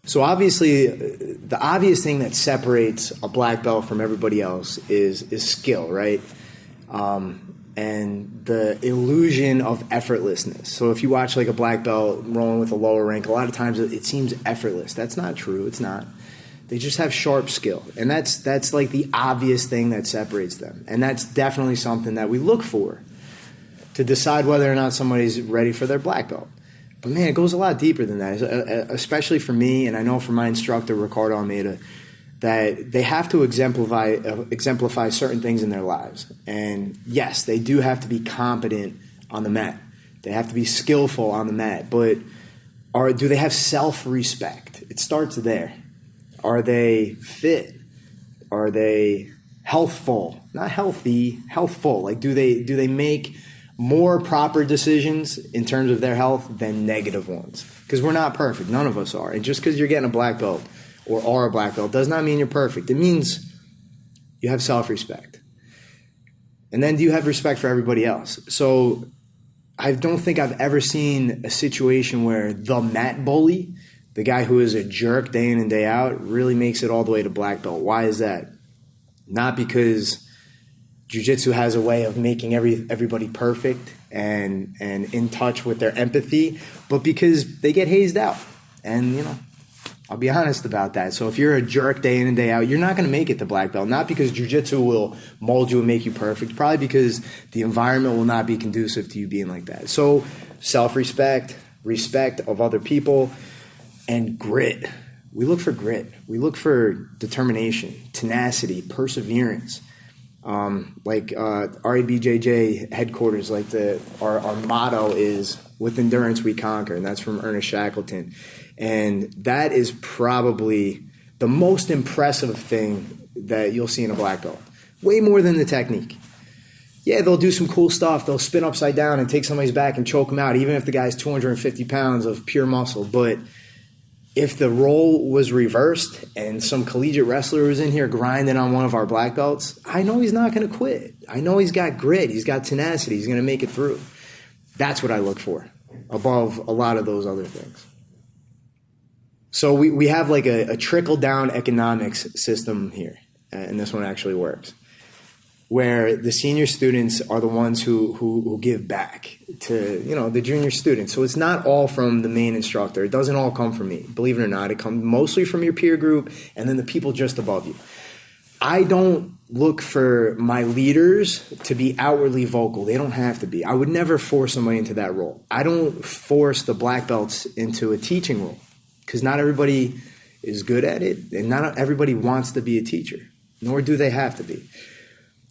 So obviously, the obvious thing that separates a black belt from everybody else is skill, right? And the illusion of effortlessness. So if you watch like a black belt rolling with a lower rank, a lot of times it seems effortless. That's not true. It's not. They just have sharp skill. And that's like the obvious thing that separates them. And that's definitely something that we look for to decide whether or not somebody's ready for their black belt. But man, it goes a lot deeper than that, especially for me, and I know for my instructor, Ricardo Almeida, that they have to exemplify certain things in their lives. And yes, they do have to be competent on the mat. They have to be skillful on the mat. But do they have self-respect? It starts there. Are they fit? Are they healthful? Not healthy, healthful. Like, do they make more proper decisions in terms of their health than negative ones? Because we're not perfect. None of us are. And just because you're getting a black belt or are a black belt does not mean you're perfect. It means you have self-respect. And then do you have respect for everybody else? So I don't think I've ever seen a situation where the mat bully, the guy who is a jerk day in and day out, really makes it all the way to black belt. Why is that? Not because Jiu Jitsu has a way of making everybody perfect and in touch with their empathy, but because they get hazed out. And, I'll be honest about that. So if you're a jerk day in and day out, you're not going to make it to black belt. Not because Jiu Jitsu will mold you and make you perfect, probably because the environment will not be conducive to you being like that. So self-respect, respect of other people, and grit. We look for grit. We look for determination, tenacity, perseverance. Like RABJJ headquarters, like our motto is, with endurance we conquer, and that's from Ernest Shackleton. And that is probably the most impressive thing that you'll see in a black belt. Way more than the technique. Yeah, they'll do some cool stuff. They'll spin upside down and take somebody's back and choke them out, even if the guy's 250 pounds of pure muscle. But if the role was reversed and some collegiate wrestler was in here grinding on one of our black belts, I know he's not going to quit. I know he's got grit. He's got tenacity. He's going to make it through. That's what I look for above a lot of those other things. So we have like a trickle-down economics system here, and this one actually works, where the senior students are the ones who give back to, the junior students. So it's not all from the main instructor. It doesn't all come from me. Believe it or not, it comes mostly from your peer group and then the people just above you. I don't look for my leaders to be outwardly vocal. They don't have to be. I would never force somebody into that role. I don't force the black belts into a teaching role because not everybody is good at it and not everybody wants to be a teacher, nor do they have to be.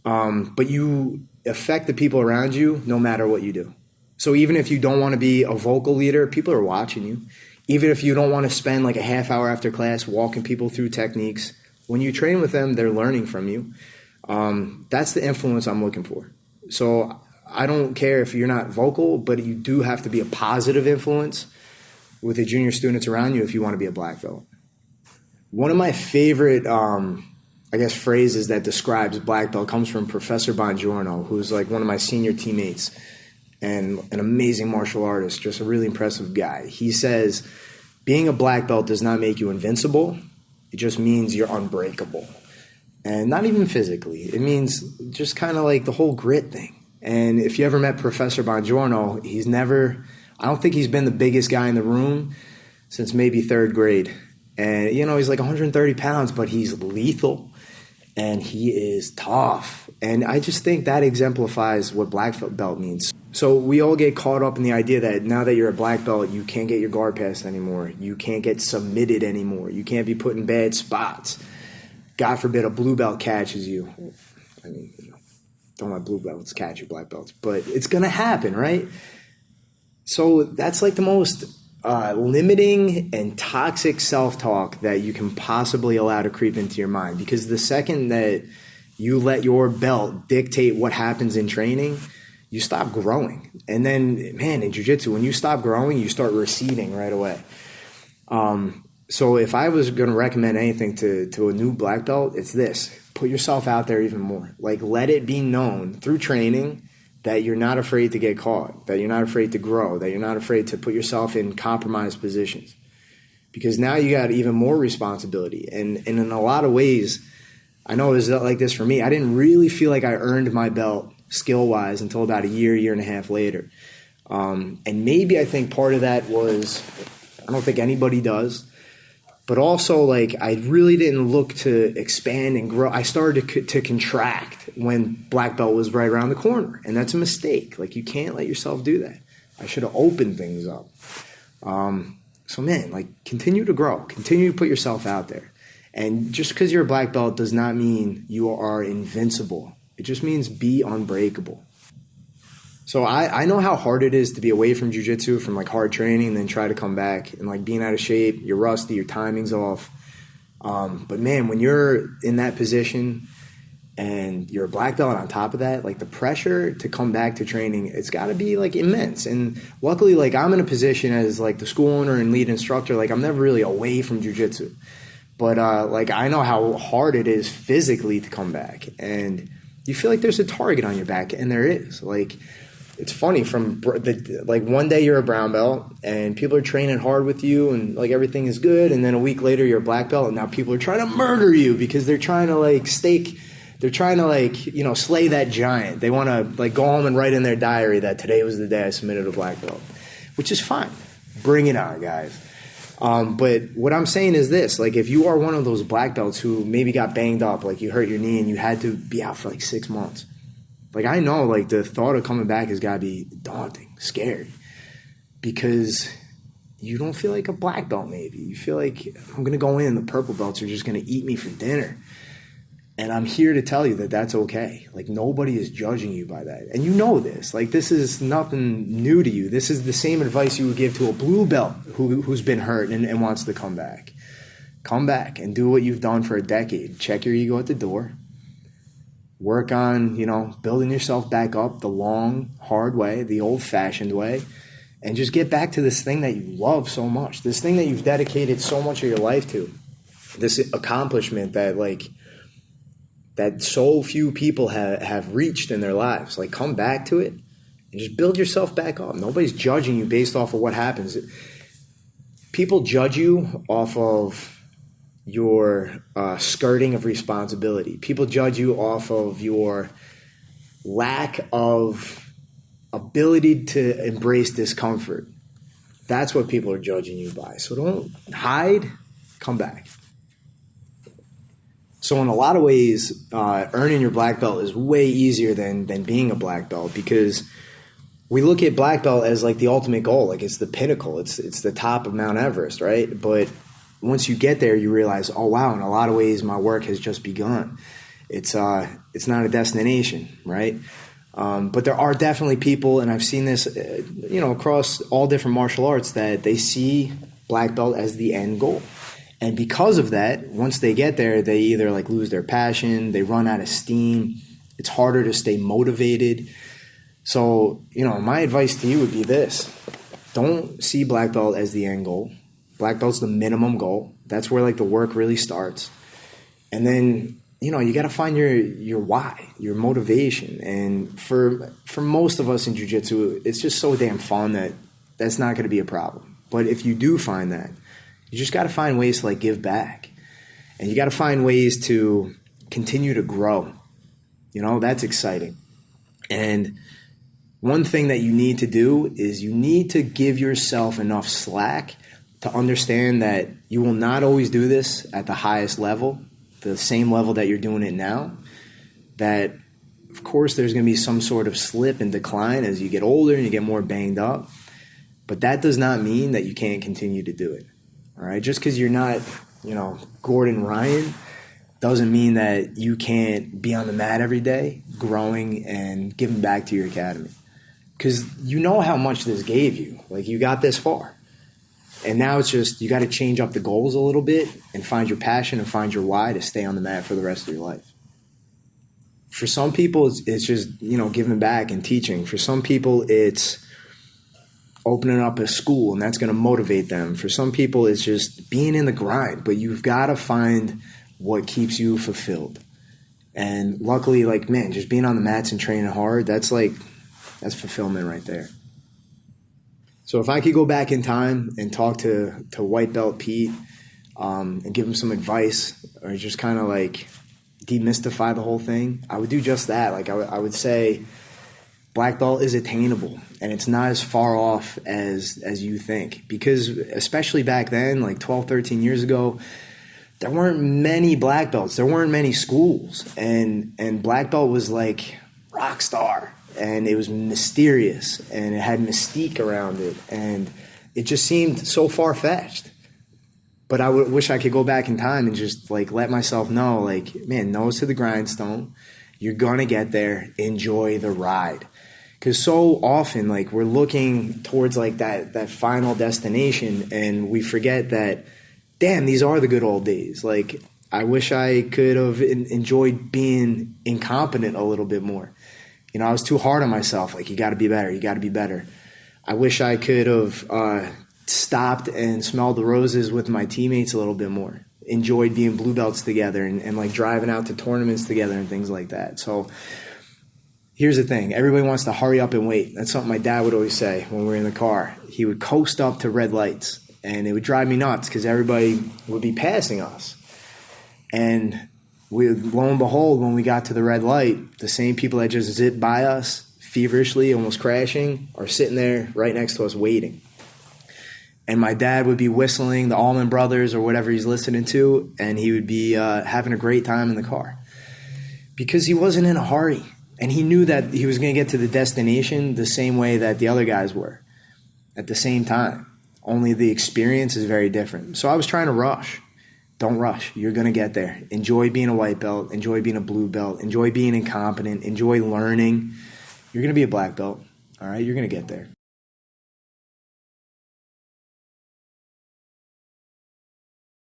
But you affect the people around you no matter what you do. So even if you don't want to be a vocal leader, people are watching you. Even if you don't want to spend like a half hour after class walking people through techniques, when you train with them, they're learning from you. That's the influence I'm looking for. So I don't care if you're not vocal, but you do have to be a positive influence with the junior students around you if you want to be a black belt. One of my favorite phrases that describes black belt comes from Professor Bongiorno, who's like one of my senior teammates and an amazing martial artist, just a really impressive guy. He says, being a black belt does not make you invincible. It just means you're unbreakable. And not even physically. It means just kind of like the whole grit thing. And if you ever met Professor Bongiorno, I don't think he's been the biggest guy in the room since maybe third grade. And, he's like 130 pounds, but he's lethal. And he is tough. And I just think that exemplifies what black belt means. So we all get caught up in the idea that now that you're a black belt, you can't get your guard passed anymore. You can't get submitted anymore. You can't be put in bad spots. God forbid a blue belt catches you. I mean, don't let blue belts catch you, black belts. But it's going to happen, right? So that's like the most limiting and toxic self-talk that you can possibly allow to creep into your mind. Because the second that you let your belt dictate what happens in training, you stop growing. And then, man, in jiu-jitsu, when you stop growing, you start receding right away. So if I was going to recommend anything to a new black belt, it's this. Put yourself out there even more. Like, let it be known through training that you're not afraid to get caught, that you're not afraid to grow, that you're not afraid to put yourself in compromised positions. because now you got even more responsibility. And in a lot of ways, I know it was like this for me. I didn't really feel like I earned my belt skill-wise until about a year and a half later. And maybe I think part of that was, I don't think anybody does, but also like I really didn't look to expand and grow. I started to contract when black belt was right around the corner, and that's a mistake. Like, you can't let yourself do that. I should have opened things up. So man, like, continue to grow, continue to put yourself out there. And just because you're a black belt does not mean you are invincible. It just means be unbreakable. So I know how hard it is to be away from jiu-jitsu, from like hard training, and then try to come back and like being out of shape, you're rusty, your timing's off. But man, when you're in that position and you're a black belt on top of that, like the pressure to come back to training, it's got to be like immense. And luckily, like I'm in a position as like the school owner and lead instructor, like I'm never really away from jiu-jitsu. But like I know how hard it is physically to come back, and you feel like there's a target on your back, and there is. Like, it's funny, like one day you're a brown belt and people are training hard with you and like everything is good, and then a week later you're a black belt and now people are trying to murder you because they're trying to like slay that giant. They want to like go home and write in their diary that today was the day I submitted a black belt, which is fine. Bring it on, guys. But what I'm saying is this, like if you are one of those black belts who maybe got banged up, like you hurt your knee and you had to be out for like 6 months, like I know like the thought of coming back has got to be daunting, scary, because you don't feel like a black belt maybe. You feel like I'm going to go in, the purple belts are just going to eat me for dinner. And I'm here to tell you that that's okay. Like nobody is judging you by that. And you know this. Like this is nothing new to you. This is the same advice you would give to a blue belt who's been hurt and wants to come back. Come back and do what you've done for a decade. Check your ego at the door. Work on, building yourself back up the long, hard way, the old-fashioned way, and just get back to this thing that you love so much, this thing that you've dedicated so much of your life to, this accomplishment that so few people have reached in their lives. Like, come back to it and just build yourself back up. Nobody's judging you based off of what happens. People judge you off of your skirting of responsibility. People judge you off of your lack of ability to embrace discomfort. That's what people are judging you by. So don't hide, come back. So in a lot of ways, earning your black belt is way easier than being a black belt, because we look at black belt as like the ultimate goal, like it's the pinnacle, it's the top of Mount Everest, right? But once you get there, you realize, oh wow, in a lot of ways, my work has just begun. It's not a destination, right? But there are definitely people, and I've seen this, across all different martial arts, that they see black belt as the end goal. And because of that, once they get there, they either like lose their passion, they run out of steam. It's harder to stay motivated. So, my advice to you would be this. Don't see black belt as the end goal. Black belt's the minimum goal. That's where like the work really starts. And then, you got to find your why, your motivation. And for most of us in jiu-jitsu, it's just so damn fun that that's not going to be a problem. But if you do find that, you just got to find ways to like give back. And you got to find ways to continue to grow. That's exciting. And one thing that you need to do is you need to give yourself enough slack to understand that you will not always do this at the highest level, the same level that you're doing it now. That, of course, there's going to be some sort of slip and decline as you get older and you get more banged up. But that does not mean that you can't continue to do it. All right, just because you're not, Gordon Ryan, doesn't mean that you can't be on the mat every day, growing and giving back to your academy. Because you know how much this gave you. Like, you got this far. And now it's just, you got to change up the goals a little bit and find your passion and find your why to stay on the mat for the rest of your life. For some people, it's just, giving back and teaching. For some people, it's opening up a school, and that's going to motivate them. For some people, it's just being in the grind, but you've got to find what keeps you fulfilled. And luckily, just being on the mats and training hard, that's fulfillment right there. So if I could go back in time and talk to white belt Pete and give him some advice, or just kind of like demystify the whole thing, I would do just that. Like I would say black belt is attainable, and it's not as far off as you think. Because especially back then, like 12, 13 years ago, there weren't many black belts. There weren't many schools. And black belt was like rock star. And it was mysterious, and it had mystique around it, and it just seemed so far-fetched. But I wish I could go back in time and just like let myself know, like, man, nose to the grindstone. You're gonna get there. Enjoy the ride, because so often, like, we're looking towards like that final destination, and we forget that, damn, these are the good old days. Like, I wish I could have enjoyed being incompetent a little bit more. You know, I was too hard on myself. Like, you got to be better. You got to be better. I wish I could have stopped and smelled the roses with my teammates a little bit more. Enjoyed being blue belts together and like driving out to tournaments together and things like that. So here's the thing. Everybody wants to hurry up and wait. That's something my dad would always say when we were in the car. He would coast up to red lights, and it would drive me nuts because everybody would be passing us. And lo and behold, when we got to the red light, the same people that just zipped by us feverishly, almost crashing, are sitting there right next to us waiting. And my dad would be whistling the Allman Brothers or whatever he's listening to, and he would be having a great time in the car because he wasn't in a hurry. And he knew that he was going to get to the destination the same way that the other guys were at the same time. Only the experience is very different. So I was trying to rush. Don't rush. You're going to get there. Enjoy being a white belt. Enjoy being a blue belt. Enjoy being incompetent. Enjoy learning. You're going to be a black belt. All right? You're going to get there.